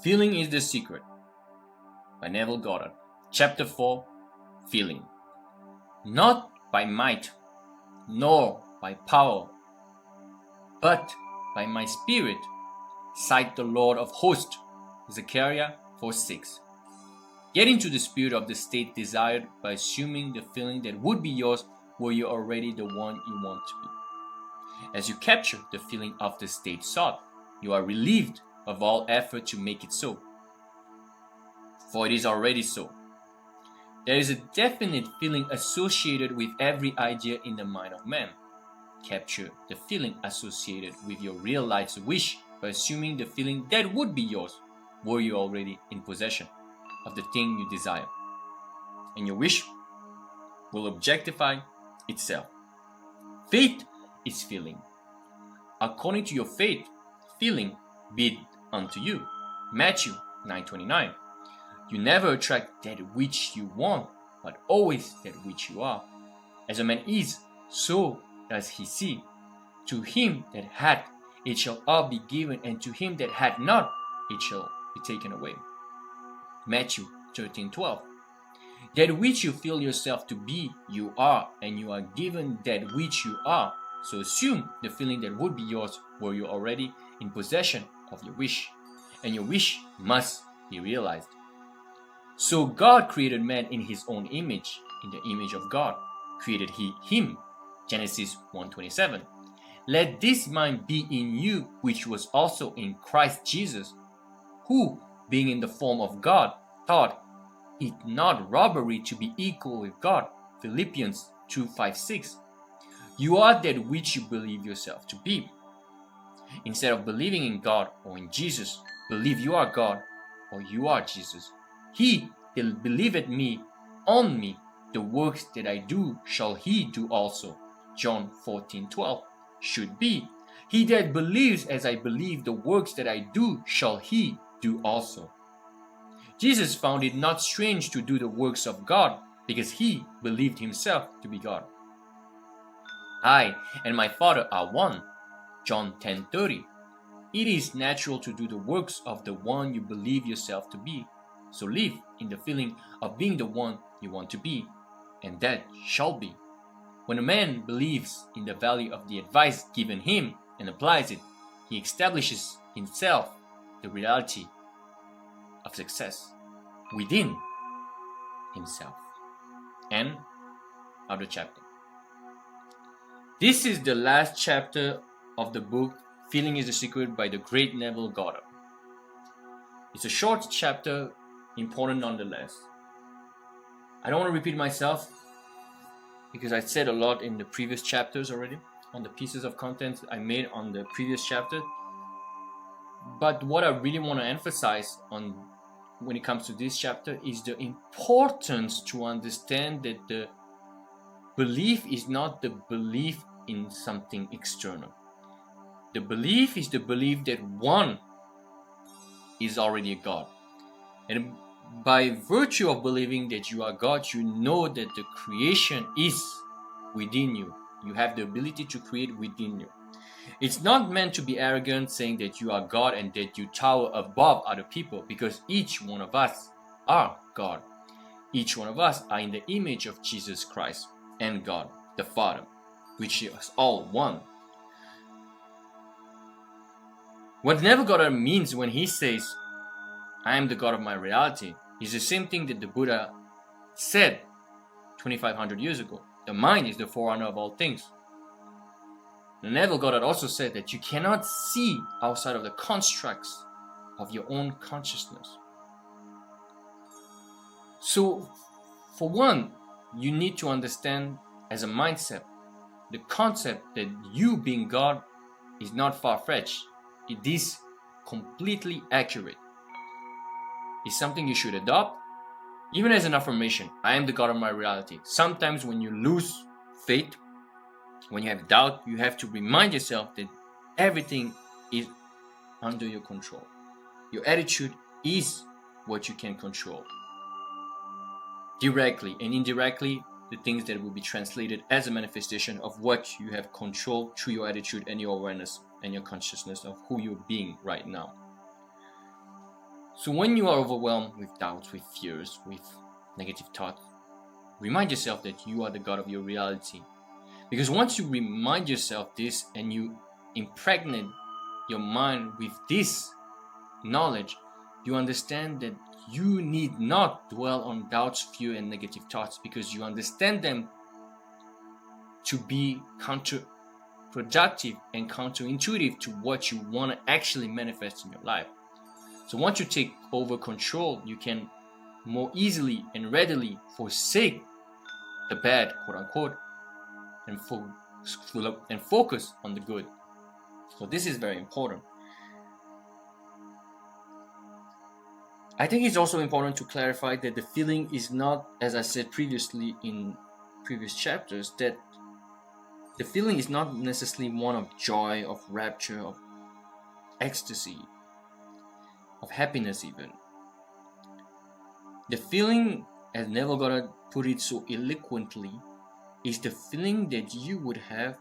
Feeling is the Secret by Neville Goddard. Chapter 4, Feeling. Not by might, nor by power, but by my spirit, cite the Lord of hosts, Zechariah 4:6. Get into the spirit of the state desired by assuming the feeling that would be yours were you already the one you want to be. As you capture the feeling of the state sought, you are relieved of all effort to make it so, for it is already so. There is a definite feeling associated with every idea in the mind of man. Capture the feeling associated with your real life's wish by assuming the feeling that would be yours were you already in possession of the thing you desire. And your wish will objectify itself. Faith is feeling. According to your faith, feeling be it unto you. Matthew 9:29. You never attract that which you want, but always that which you are. As a man is, so does he see. To him that hath, it shall all be given, and to him that hath not, it shall be taken away. Matthew 13:12. That which you feel yourself to be, you are, and you are given that which you are. So assume the feeling that would be yours were you already in possession of your wish, and your wish must be realized. So God created man in his own image. In the image of God created he him. Genesis 1:27. Let this mind be in you, which was also in Christ Jesus, who, being in the form of God, thought it not robbery to be equal with God. Philippians 2:5-6. You are that which you believe yourself to be. Instead of believing in God or in Jesus, believe you are God or you are Jesus. He that believeth me, on me, the works that I do shall he do also. John 14:12 should be. He that believes as I believe, the works that I do shall he do also. Jesus found it not strange to do the works of God because he believed himself to be God. I and my Father are one. John 10:30. It is natural to do the works of the one you believe yourself to be. So live in the feeling of being the one you want to be, and that shall be. When a man believes in the value of the advice given him and applies it, he establishes himself the reality of success within himself. End of the chapter. This is the last chapter of the book Feeling is the Secret by the great Neville Goddard. It's a short chapter, important nonetheless. I don't want to repeat myself because I said a lot in the previous chapters already on the pieces of content I made on the previous chapter. But what I really want to emphasize on when it comes to this chapter is the importance to understand that the belief is not the belief in something external. The belief is the belief that one is already a God. And by virtue of believing that you are God, you know that the creation is within you. You have the ability to create within you. It's not meant to be arrogant, saying that you are God and that you tower above other people, because each one of us are God. Each one of us are in the image of Jesus Christ and God, the Father, which is all one. What Neville Goddard means when he says, I am the God of my reality, is the same thing that the Buddha said 2,500 years ago. The mind is the forerunner of all things. Neville Goddard also said that you cannot see outside of the constructs of your own consciousness. So, for one, you need to understand as a mindset the concept that you being God is not far-fetched. It is completely accurate. It's something you should adopt, even as an affirmation. I am the God of my reality. Sometimes when you lose faith, when you have doubt, you have to remind yourself that everything is under your control. Your attitude is what you can control. Directly and indirectly, the things that will be translated as a manifestation of what you have control through your attitude and your awareness and your consciousness of who you're being right now. So when you are overwhelmed with doubts, with fears, with negative thoughts, remind yourself that you are the God of your reality. Because once you remind yourself this and you impregnate your mind with this knowledge, you understand that you need not dwell on doubts, fear, and negative thoughts, because you understand them to be counterproductive and counterintuitive to what you want to actually manifest in your life. So once you take over control, you can more easily and readily forsake the bad, quote unquote, and focus on the good. So this is very important. I think it's also important to clarify that the feeling is not, as I said previously in previous chapters, that the feeling is not necessarily one of joy, of rapture, of ecstasy, of happiness even. The feeling, as Neville Goddard put it so eloquently, is the feeling that you would have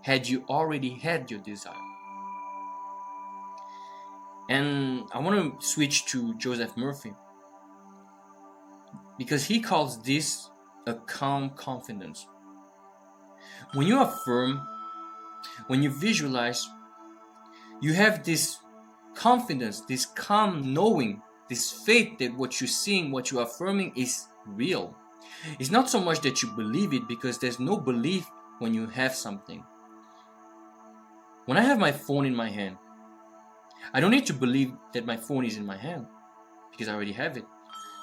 had you already had your desire. And I want to switch to Joseph Murphy, because he calls this a calm confidence. When you affirm, when you visualize, you have this confidence, this calm knowing, this faith that what you're seeing, what you're affirming is real. It's not so much that you believe it, because there's no belief when you have something. When I have my phone in my hand, I don't need to believe that my phone is in my hand, because I already have it.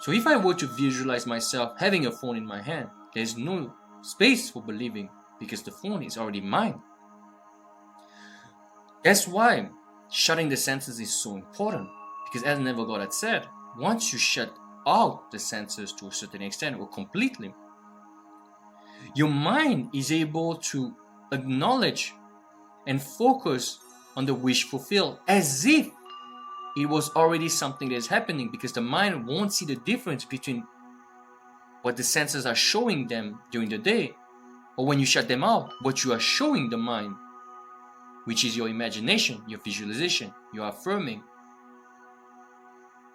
So if I were to visualize myself having a phone in my hand, there's no space for believing, because the phone is already mine. That's why shutting the senses is so important, because as Neville Goddard said, once you shut out the senses to a certain extent or completely, your mind is able to acknowledge and focus on the wish fulfilled as if it was already something that is happening, because the mind won't see the difference between what the senses are showing them during the day or when you shut them out, what you are showing the mind, which is your imagination, your visualization, your affirming.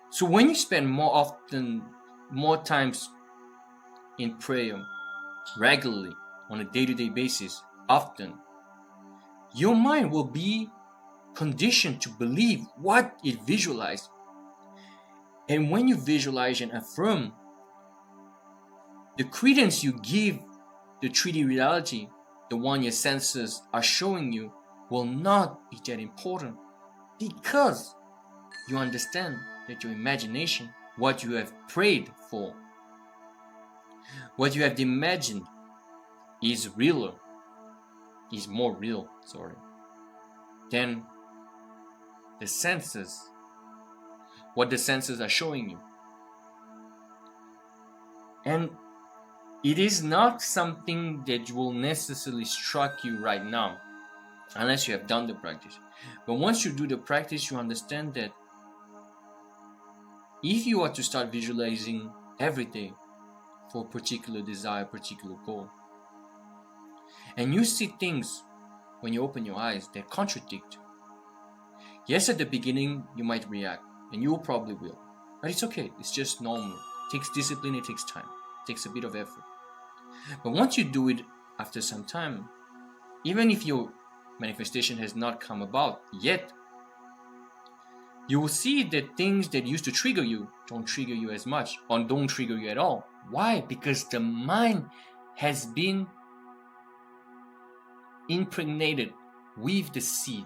So when you spend more times in prayer, regularly, on a day-to-day basis, often, your mind will be conditioned to believe what it visualized. And when you visualize and affirm, the credence you give the 3D reality, the one your senses are showing you, will not be that important, because you understand that your imagination, what you have prayed for, what you have imagined, is more real, than the senses, what the senses are showing you. And it is not something that will necessarily strike you right now, unless you have done the practice. But once you do the practice, you understand that if you are to start visualizing every day for a particular desire, particular goal, and you see things when you open your eyes that contradict, yes, at the beginning you might react, and you probably will, but it's okay, it's just normal. It takes discipline, it takes time, it takes a bit of effort. But once you do it after some time, even if your manifestation has not come about yet, you will see that things that used to trigger you don't trigger you as much, or don't trigger you at all. Why? Because the mind has been impregnated with the seed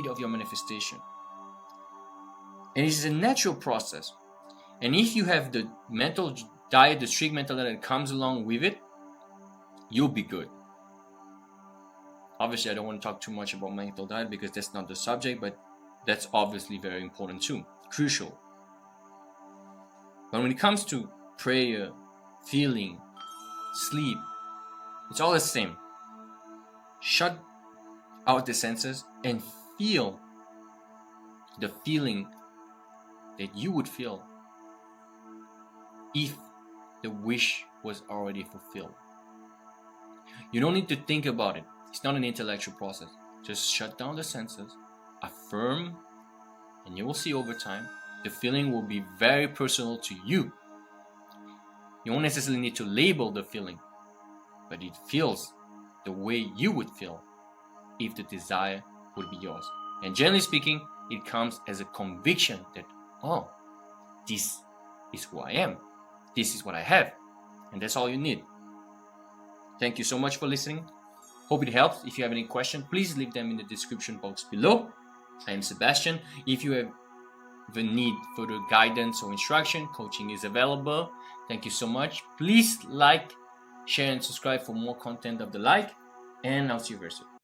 of your manifestation. And it is a natural process. And if you have the mental diet, the strict mental diet that comes along with it, you'll be good. Obviously, I don't want to talk too much about mental diet because that's not the subject, but that's obviously very important too, crucial. But when it comes to prayer, feeling, sleep, it's all the same. Shut out the senses and feel the feeling that you would feel if the wish was already fulfilled. You don't need to think about it. It's not an intellectual process. Just shut down the senses, affirm, and you will see over time The feeling will be very personal to you. You don't necessarily need to label the feeling, but it feels the way you would feel if the desire would be yours. And generally speaking, it comes as a conviction that, oh, this is who I am. This is what I have. And that's all you need. Thank you so much for listening. Hope it helps. If you have any questions, please leave them in the description box below. I am Sebastian. If you have the need further guidance or instruction, coaching is available. Thank you so much. Please like, share, and subscribe for more content of the like. And I'll see you very soon.